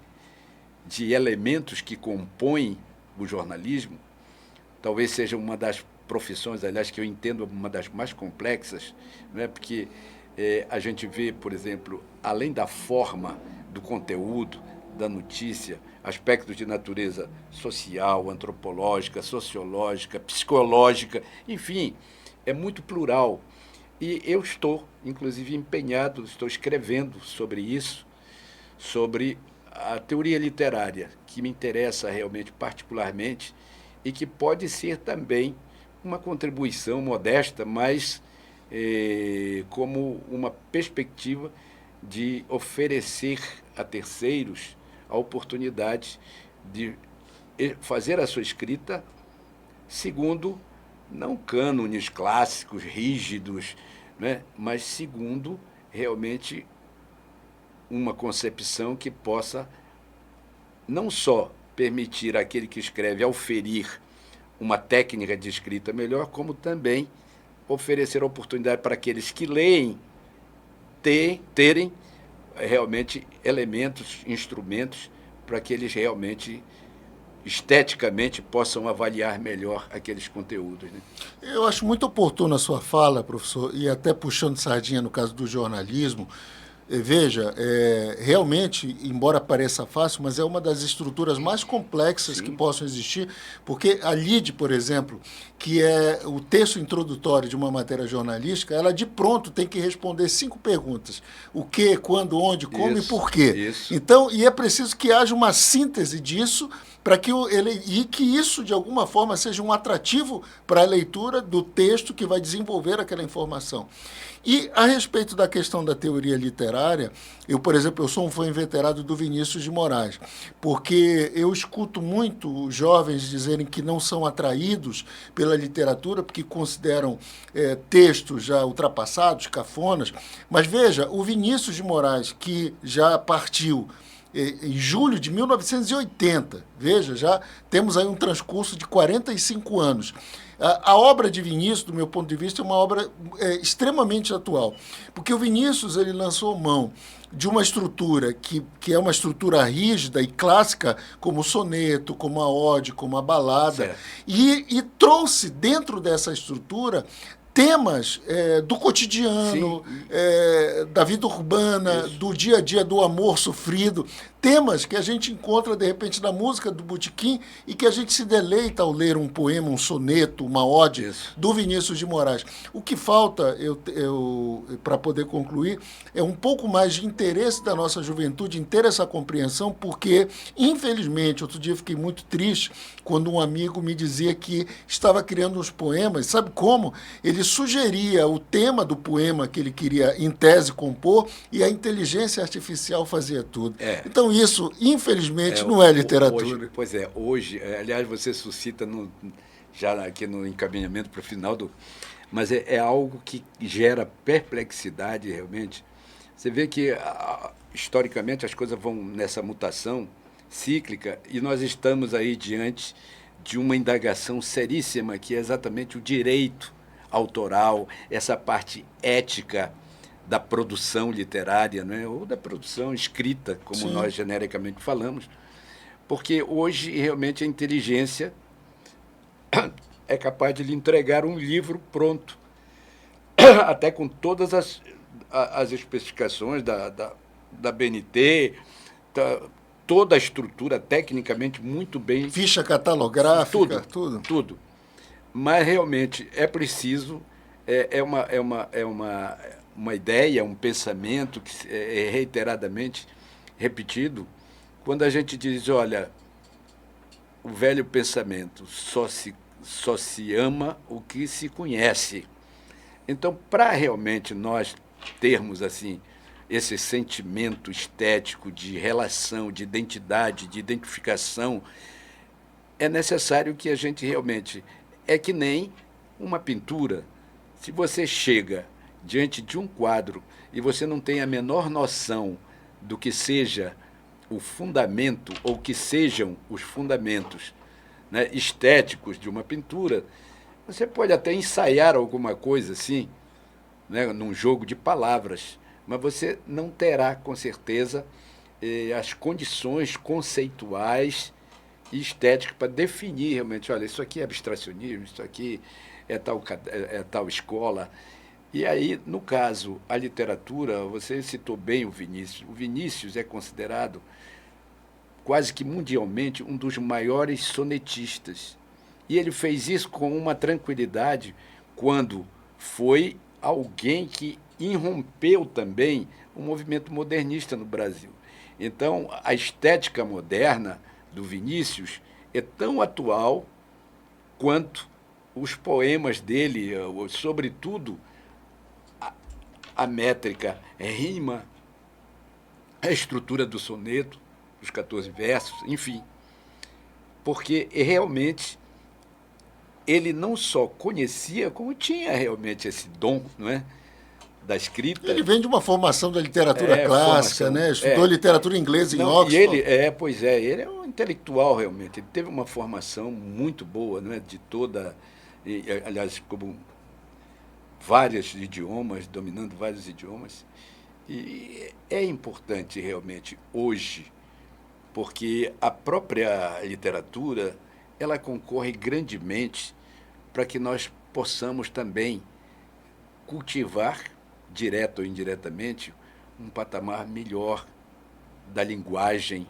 de elementos que compõem o jornalismo, talvez seja uma das profissões, aliás, que eu entendo uma das mais complexas, né? Porque a gente vê, por exemplo, além da forma, do conteúdo, da notícia, aspectos de natureza social, antropológica, sociológica, psicológica, enfim, é muito plural. E eu estou, inclusive, empenhado, estou escrevendo sobre isso, sobre a teoria literária, que me interessa realmente particularmente e que pode ser também uma contribuição modesta, mas como uma perspectiva de oferecer a terceiros a oportunidade de fazer a sua escrita segundo, não cânones clássicos, rígidos, né, mas segundo realmente uma concepção que possa não só permitir àquele que escreve auferir uma técnica de escrita melhor, como também oferecer oportunidade para aqueles que leem terem realmente elementos, instrumentos, para que eles realmente, esteticamente, possam avaliar melhor aqueles conteúdos, né? Eu acho muito oportuna a sua fala, professor, e até puxando sardinha no caso do jornalismo, Veja, realmente, embora pareça fácil, mas é uma das estruturas mais complexas Sim. que possam existir, porque a LID, por exemplo, que é o texto introdutório de uma matéria jornalística, ela de pronto tem que responder 5 perguntas. O que, quando, onde, como e por quê. Isso. Então, e é preciso que haja uma síntese disso para que e que isso, de alguma forma, seja um atrativo para a leitura do texto que vai desenvolver aquela informação. E a respeito da questão da teoria literária, eu, por exemplo, eu sou um fã inveterado do Vinícius de Moraes, porque eu escuto muito os jovens dizerem que não são atraídos pela literatura porque consideram textos já ultrapassados, cafonas. Mas veja, o Vinícius de Moraes, que já partiu em julho de 1980, veja, já temos aí um transcurso de 45 anos. A obra de Vinícius, do meu ponto de vista, é uma obra extremamente atual, porque o Vinícius ele lançou mão de uma estrutura que é uma estrutura rígida e clássica, como o soneto, como a ode, como a balada, e trouxe dentro dessa estrutura temas do cotidiano, da vida urbana, isso, do dia a dia, do amor sofrido, temas que a gente encontra, de repente, na música do Botequim e que a gente se deleita ao ler um poema, um soneto, uma ode isso, do Vinícius de Moraes. O que falta, para poder concluir, é um pouco mais de interesse da nossa juventude em ter essa compreensão, porque, infelizmente, outro dia fiquei muito triste quando um amigo me dizia que estava criando uns poemas, sabe como? Ele sugeria o tema do poema que ele queria, em tese, compor, e a inteligência artificial fazia tudo. Então, isso, infelizmente, não é literatura. Hoje, aliás, você suscita, já aqui no encaminhamento para o final mas é algo que gera perplexidade, realmente. Você vê que, historicamente, as coisas vão nessa mutação cíclica e nós estamos aí diante de uma indagação seríssima, que é exatamente o direito autoral, essa parte ética da produção literária, né? Ou da produção escrita, como Sim. nós genericamente falamos, porque hoje realmente a inteligência é capaz de lhe entregar um livro pronto, até com todas as especificações da BNT, toda a estrutura tecnicamente muito bem... Ficha catalográfica, tudo. Mas realmente é preciso, uma ideia, um pensamento que é reiteradamente repetido, quando a gente diz, olha, o velho pensamento, só se ama o que se conhece. Então, para realmente nós termos assim esse sentimento estético de relação, de identidade, de identificação, é necessário que a gente realmente... É que nem uma pintura. Se você chega diante de um quadro e você não tem a menor noção do que seja o fundamento ou que sejam os fundamentos, né, estéticos de uma pintura, você pode até ensaiar alguma coisa assim, né, num jogo de palavras, mas você não terá, com certeza, as condições conceituais e estética para definir realmente, olha, isso aqui é abstracionismo, isso aqui é tal escola. E aí, no caso, a literatura, você citou bem o Vinícius. O Vinícius é considerado, quase que mundialmente, um dos maiores sonetistas. E ele fez isso com uma tranquilidade quando foi alguém que irrompeu também o movimento modernista no Brasil. Então, a estética moderna do Vinícius é tão atual quanto os poemas dele, sobretudo a métrica rima, a estrutura do soneto, os 14 versos, enfim. Porque realmente ele não só conhecia, como tinha realmente esse dom, não é? Da escrita. Ele vem de uma formação da literatura clássica, né? Estudou literatura inglesa em Oxford. E ele é um intelectual realmente. Ele teve uma formação muito boa, não é? De toda, aliás, como vários idiomas, dominando vários idiomas. E é importante realmente hoje, porque a própria literatura, ela concorre grandemente para que nós possamos também cultivar, direto ou indiretamente, um patamar melhor da linguagem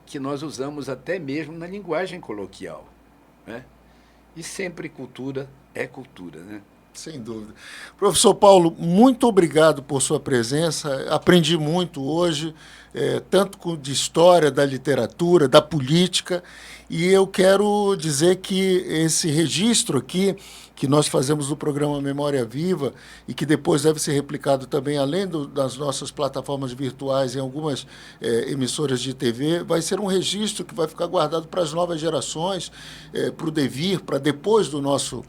que nós usamos até mesmo na linguagem coloquial, né? E sempre cultura é cultura, né? Sem dúvida. Professor Paulo, muito obrigado por sua presença. Aprendi muito hoje, tanto de história, da literatura, da política, e eu quero dizer que esse registro aqui, que nós fazemos no programa Memória Viva, e que depois deve ser replicado também, além das nossas plataformas virtuais, em algumas emissoras de TV, vai ser um registro que vai ficar guardado para as novas gerações, para o devir, para depois do nosso...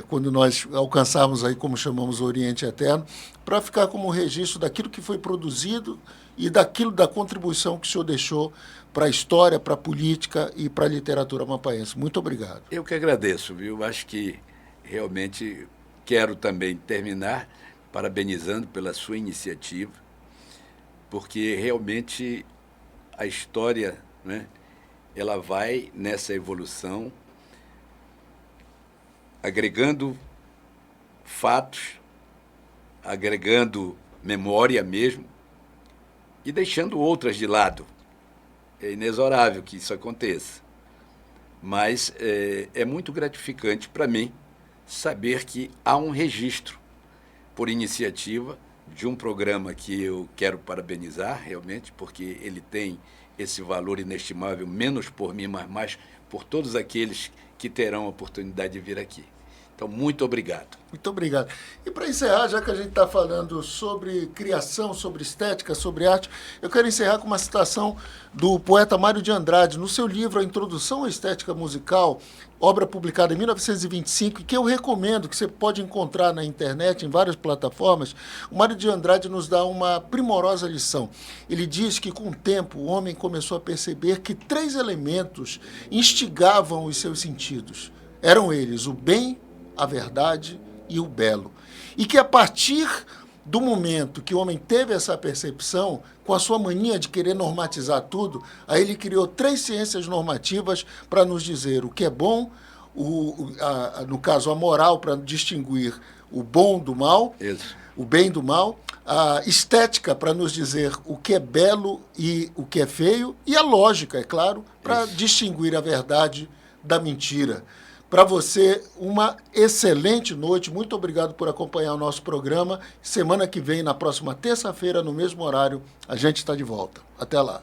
quando nós alcançarmos aí, como chamamos, o Oriente Eterno, para ficar como um registro daquilo que foi produzido e da contribuição que o senhor deixou para a história, para a política e para a literatura mapaense. Muito obrigado. Eu que agradeço, viu? Acho que realmente quero também terminar parabenizando pela sua iniciativa, porque realmente a história, né, ela vai nessa evolução, agregando fatos, agregando memória mesmo e deixando outras de lado. É inexorável que isso aconteça. Mas é muito gratificante para mim saber que há um registro por iniciativa de um programa que eu quero parabenizar realmente, porque ele tem esse valor inestimável, menos por mim, mas mais por todos aqueles que terão a oportunidade de vir aqui. Então, muito obrigado. Muito obrigado. E para encerrar, já que a gente está falando sobre criação, sobre estética, sobre arte, eu quero encerrar com uma citação do poeta Mário de Andrade, no seu livro A Introdução à Estética Musical, obra publicada em 1925, e que eu recomendo, que você pode encontrar na internet, em várias plataformas. O Mário de Andrade nos dá uma primorosa lição. Ele diz que, com o tempo, o homem começou a perceber que 3 elementos instigavam os seus sentidos. Eram eles o bem, a verdade e o belo. E que a partir do momento que o homem teve essa percepção, com a sua mania de querer normatizar tudo, aí ele criou 3 ciências normativas para nos dizer o que é bom, no caso a moral, para distinguir o bom do mal, Isso. o bem do mal, a estética para nos dizer o que é belo e o que é feio, e a lógica, é claro, para distinguir a verdade da mentira. Para você, uma excelente noite. Muito obrigado por acompanhar o nosso programa. Semana que vem, na próxima terça-feira, no mesmo horário, a gente está de volta. Até lá.